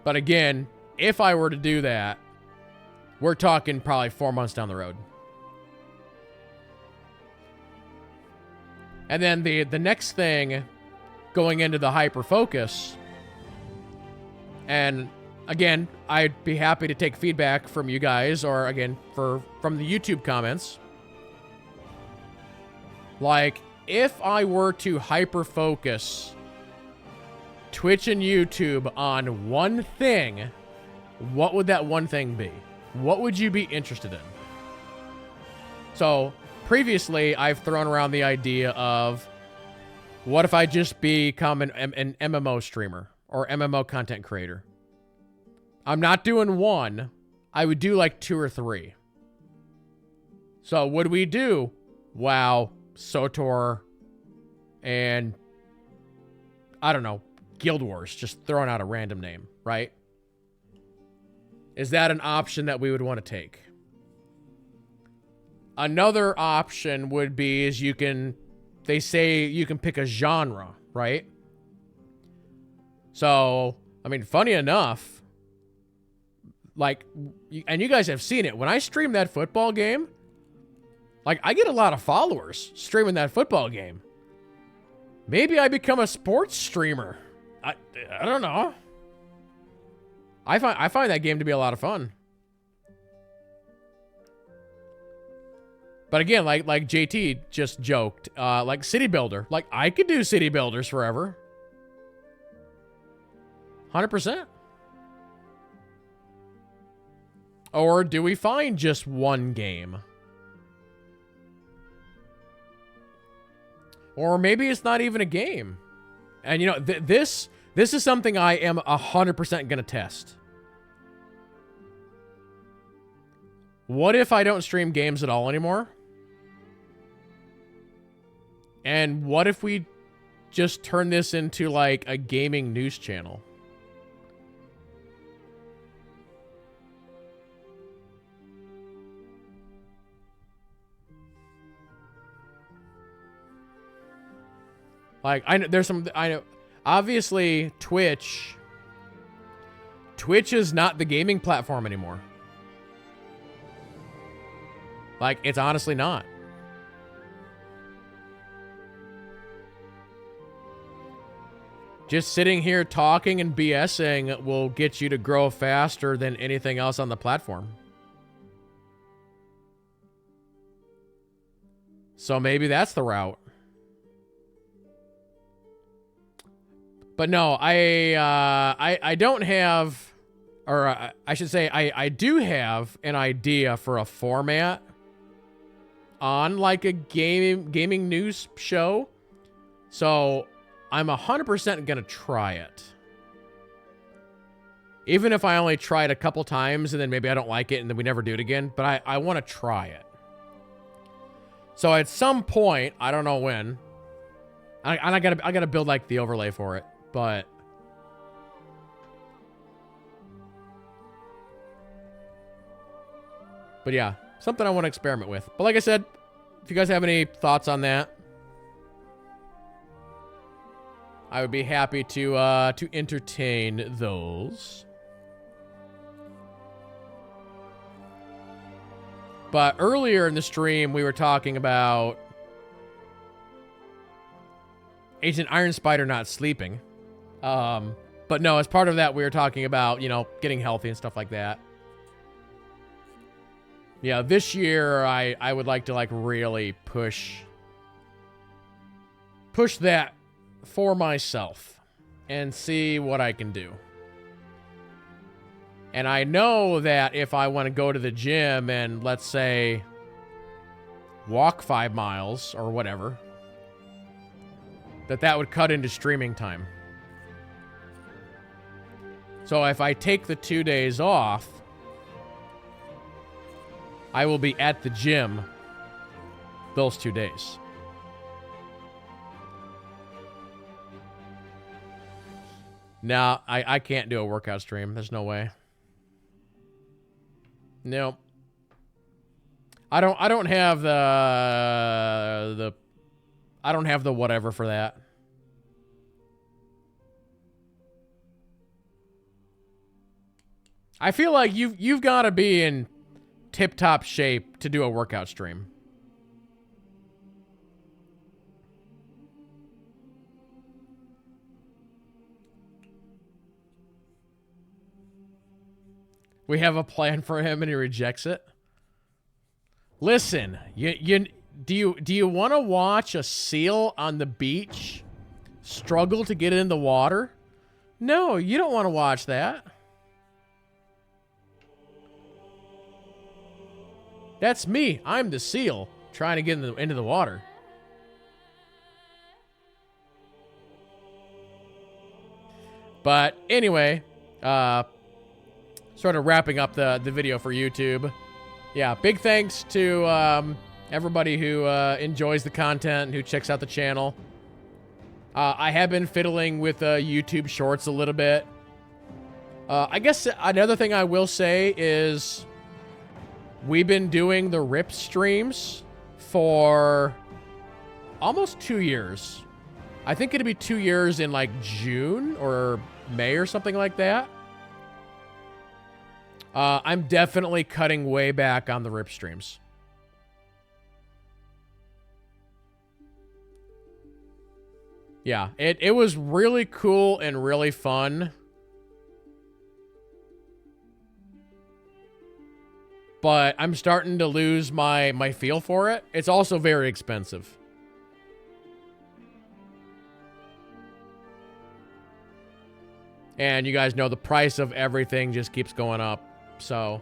But again, if I were to do that, we're talking probably 4 months down the road. And then the next thing, going into the hyper-focus, and again, I'd be happy to take feedback from you guys, or again, from the YouTube comments. Like, if I were to hyper-focus Twitch and YouTube on one thing, what would that one thing be? What would you be interested in? So, previously, I've thrown around the idea of, what if I just become an MMO streamer or MMO content creator? I'm not doing one. I would do like 2 or 3. So, would we do WoW, SWTOR, and I don't know, Guild Wars, just throwing out a random name, right? Is that an option that we would want to take? Another option would be is they say you can pick a genre, right? So, I mean, funny enough, like, and you guys have seen it, when I stream that football game, Like, I get a lot of followers streaming that football game. Maybe I become a sports streamer. I don't know. I find that game to be a lot of fun. But again, like JT just joked, like City Builder. Like, I could do City Builders forever. 100%. Or do we find just one game? Or maybe it's not even a game. And, you know, this is something I am 100% going to test. What if I don't stream games at all anymore? And what if we just turn this into, like, a gaming news channel? Like, I know, obviously, Twitch is not the gaming platform anymore. Like, it's honestly not. Just sitting here talking and BSing will get you to grow faster than anything else on the platform. So maybe that's the route. But no, I don't have, or I should say I do have an idea for a format on like a gaming news show. So I'm 100% gonna try it. Even if I only try it a couple times and then maybe I don't like it and then we never do it again, but I want to try it. So at some point, I don't know when, I gotta build like the overlay for it. But yeah, something I want to experiment with. But like I said, if you guys have any thoughts on that, I would be happy to entertain those. But earlier in the stream, we were talking about Agent Iron Spider not sleeping. But no, as part of that, we were talking about, you know, getting healthy and stuff like that. Yeah, this year, I would like to, like, really push that for myself and see what I can do. And I know that if I want to go to the gym and, let's say, walk 5 miles or whatever, that would cut into streaming time. So if I take the 2 days off, I will be at the gym those 2 days. Now, I can't do a workout stream. There's no way. No. I don't have the I don't have the whatever for that. I feel like you've got to be in tip-top shape to do a workout stream. We have a plan for him and he rejects it. Listen, do you want to watch a seal on the beach struggle to get in the water? No, you don't want to watch that. That's me. I'm the seal trying to get into the water. But anyway, sort of wrapping up the video for YouTube. Yeah, big thanks to everybody who enjoys the content, who checks out the channel. I have been fiddling with YouTube Shorts a little bit. I guess another thing I will say is we've been doing the RIP streams for almost 2 years. I think it'll be 2 years in like June or May or something like that. I'm definitely cutting way back on the RIP streams. Yeah, it was really cool and really fun. But I'm starting to lose my feel for it. It's also very expensive. And you guys know the price of everything just keeps going up. So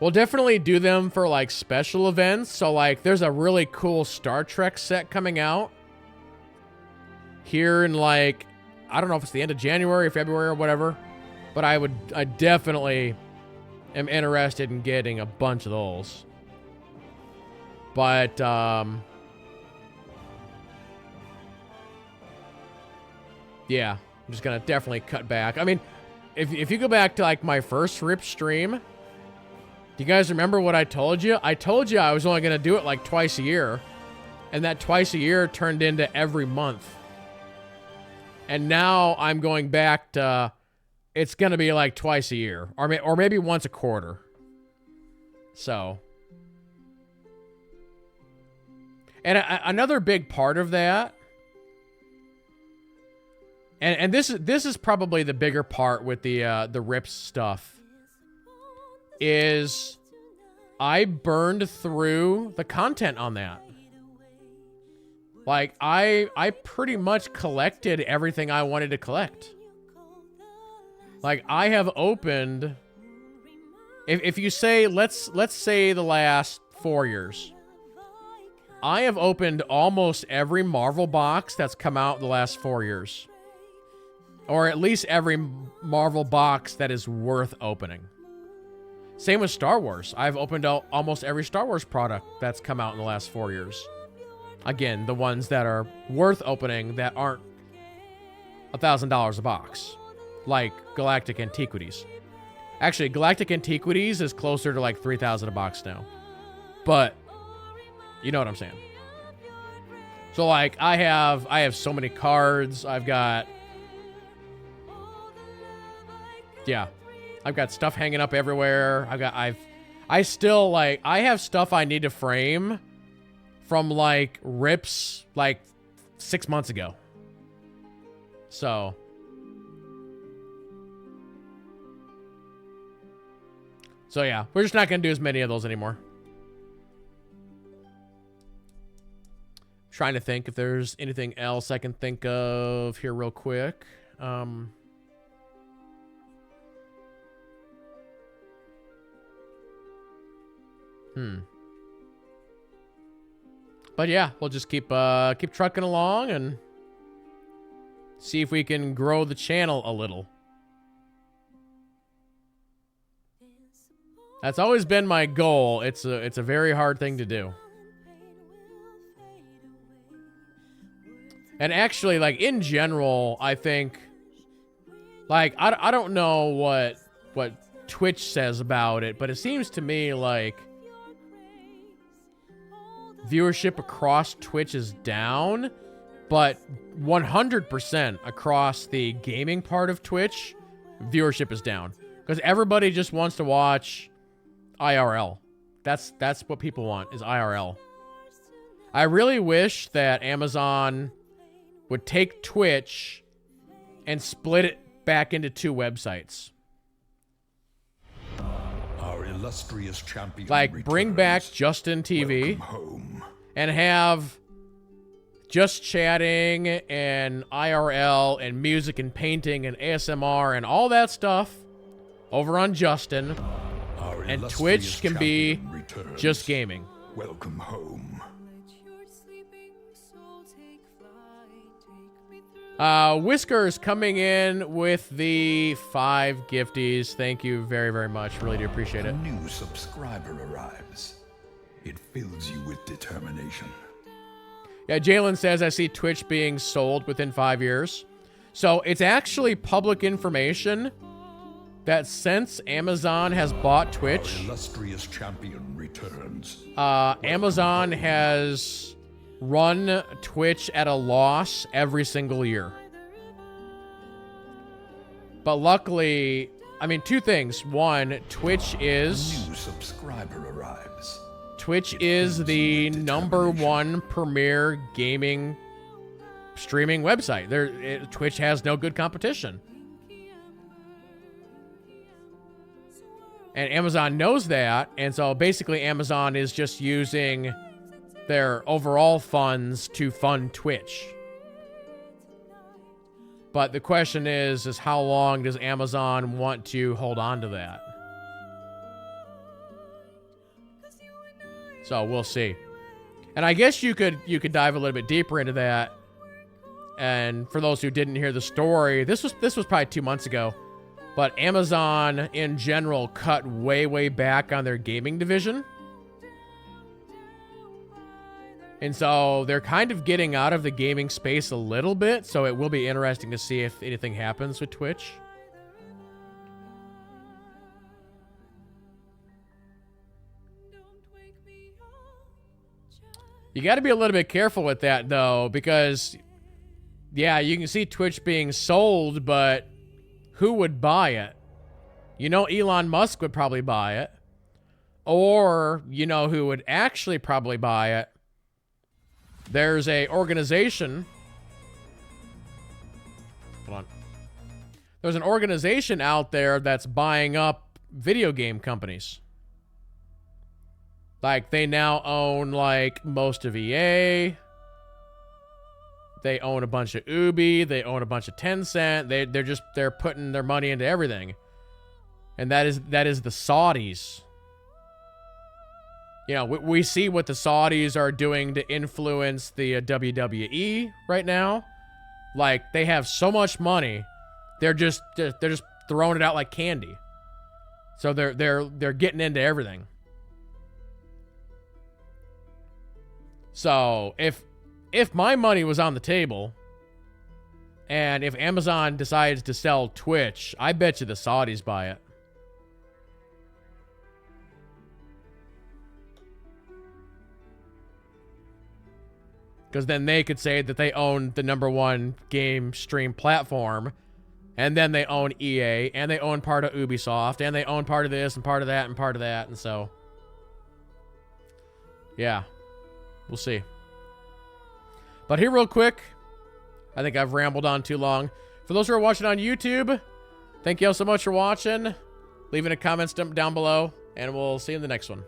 we'll definitely do them for like special events. So like there's a really cool Star Trek set coming out here in like, I don't know if it's the end of January or February or whatever, but I definitely am interested in getting a bunch of those. But yeah, I'm just gonna definitely cut back. I mean, if you go back to like my first RIP stream, do you guys remember what I told you? I told you I was only gonna do it like twice a year, and that twice a year turned into every month. And now I'm going back to, it's going to be like twice a year, or maybe once a quarter. So. And another big part of that, and this is probably the bigger part with the RIPS stuff, is I burned through the content on that. Like, I pretty much collected everything I wanted to collect. Like, I have opened... If you say, let's say the last 4 years. I have opened almost every Marvel box that's come out in the last 4 years. Or at least every Marvel box that is worth opening. Same with Star Wars. I've opened almost every Star Wars product that's come out in the last 4 years. Again, the ones that are worth opening that aren't $1,000 a box. Like Galactic Antiquities. Actually, Galactic Antiquities is closer to like $3,000 a box now. But, you know what I'm saying. So like, I have so many cards. I've got... Yeah. I've got stuff hanging up everywhere. I still like, I have stuff I need to frame from like RIPS like 6 months ago. So yeah, we're just not gonna do as many of those anymore. Trying to think if there's anything else I can think of here real quick. But yeah, we'll just keep trucking along and see if we can grow the channel a little. That's always been my goal. It's a very hard thing to do. And actually, like, in general, I think, like, I don't know what Twitch says about it, but it seems to me like viewership across Twitch is down, but 100% across the gaming part of Twitch, viewership is down. Because everybody just wants to watch IRL. That's what people want, is IRL. I really wish that Amazon would take Twitch and split it back into 2 websites. Our illustrious champion like, bring back Justin TV and have just chatting and IRL and music and painting and ASMR and all that stuff over on Justin. And Twitch can be just gaming. Welcome home. Whiskers coming in with the 5 gifties. Thank you very, very much. Really do appreciate it. A new subscriber arrives. It fills you with determination. Yeah, Jalen says, I see Twitch being sold within 5 years. So it's actually public information that since Amazon has bought Twitch, our illustrious champion returns. Amazon has run Twitch at a loss every single year. But luckily, I mean, 2 things. One, Twitch is... A new subscriber arrives. Twitch is the #1 premier gaming streaming website. Twitch has no good competition. And Amazon knows that, and so basically Amazon is just using their overall funds to fund Twitch. But the question is how long does Amazon want to hold on to that? So we'll see. And I guess you could dive a little bit deeper into that. And for those who didn't hear the story, this was probably 2 months ago. But Amazon in general cut way back on their gaming division. And so they're kind of getting out of the gaming space a little bit, so it will be interesting to see if anything happens with Twitch. You got to be a little bit careful with that, though, because, yeah, you can see Twitch being sold, but who would buy it? You know Elon Musk would probably buy it. Or, you know who would actually probably buy it? There's a organization. Hold on. There's an organization out there that's buying up video game companies. Like, they now own, like, most of EA. They own a bunch of Ubi. They own a bunch of Tencent. They're putting their money into everything. And that is the Saudis. You know, we see what the Saudis are doing to influence the WWE right now. Like, they have so much money, they're just throwing it out like candy. So they're getting into everything. So if my money was on the table, and if Amazon decides to sell Twitch, I bet you the Saudis buy it. Because then they could say that they own the #1 game stream platform, and then they own EA, and they own part of Ubisoft, and they own part of this, and part of that, and part of that, and so... yeah. We'll see. But here real quick, I think I've rambled on too long. For those who are watching on YouTube, thank you all so much for watching. Leaving a comment down below, and we'll see you in the next one.